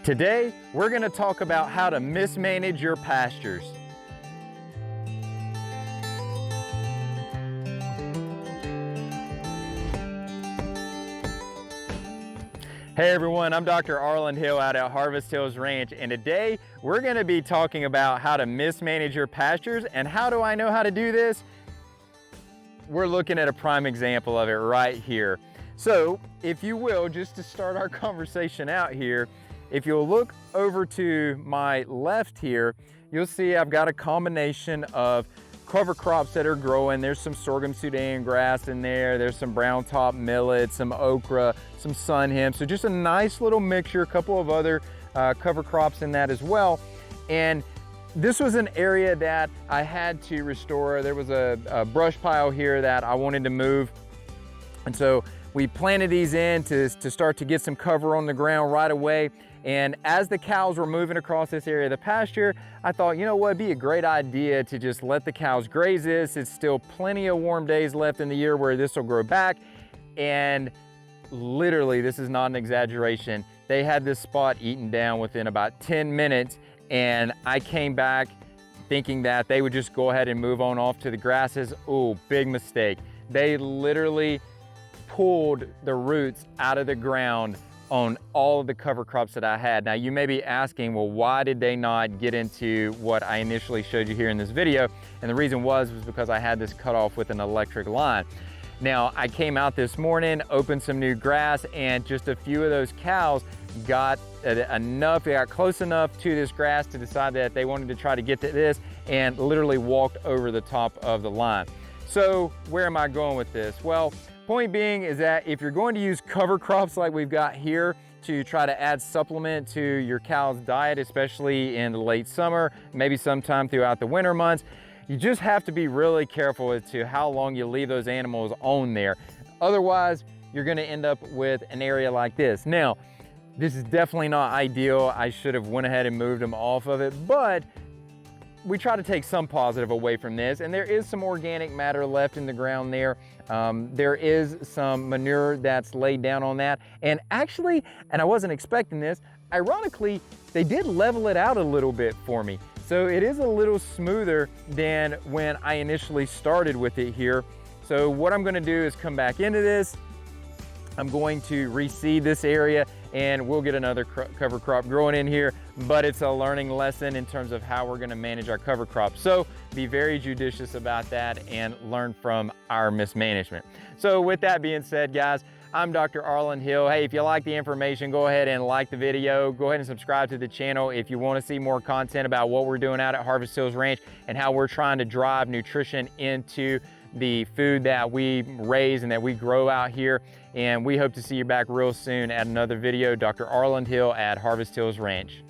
Today, we're going to talk about how to mismanage your pastures. Hey everyone, I'm Dr. Arland out at Harvest Hills Ranch, and today we're going to be talking about how to mismanage your pastures. And how do I know how to do this? We're looking at a prime example of it right here. So if you will, just to start our conversation out here, if you'll look over to my left here, you'll see I've got a combination of cover crops that are growing. There's some sorghum Sudan grass in there. There's some brown top millet, some okra, some sun hemp. So just a nice little mixture, a couple of other cover crops in that as well. And this was an area that I had to restore. There was a brush pile here that I wanted to move. And so we planted these in to start to get some cover on the ground right away. And as the cows were moving across this area of the pasture, I thought, you know what, it'd be a great idea to just let the cows graze this. It's still plenty of warm days left in the year where this will grow back. And literally, this is not an exaggeration, they had this spot eaten down within about 10 minutes. And I came back thinking that they would just go ahead and move on off to the grasses. Oh, big mistake. They literally pulled the roots out of the ground on all of the cover crops that I had. Now you may be asking, well, why did they not get into what I initially showed you here in this video? And the reason was because I had this cut off with an electric line. Now I came out this morning, opened some new grass, and just a few of those cows got enough, they got close enough to this grass to decide that they wanted to try to get to this, and literally walked over the top of the line. So where am I going with this? Well, point being is that if you're going to use cover crops like we've got here to try to add supplement to your cow's diet, especially in the late summer, maybe sometime throughout the winter months, you just have to be really careful as to how long you leave those animals on there. Otherwise, you're gonna end up with an area like this. Now, this is definitely not ideal. I should have went ahead and moved them off of it, but we try to take some positive away from this, and there is some organic matter left in the ground there. There is some manure that's laid down on that. And actually, and I wasn't expecting this, ironically, they did level it out a little bit for me. So it is a little smoother than when I initially started with it here. So what I'm gonna do is come back into this. I'm going to reseed this area, and we'll get another cover crop growing in here, but it's a learning lesson in terms of how we're gonna manage our cover crops. So be very judicious about that and learn from our mismanagement. So with that being said, guys, I'm Dr. Arland Hill. Hey, if you like the information, go ahead and like the video. Go ahead and subscribe to the channel if you want to see more content about what we're doing out at Harvest Hills Ranch and how we're trying to drive nutrition into the food that we raise and that we grow out here. And we hope to see you back real soon at another video. Dr. Arland Hill at Harvest Hills Ranch.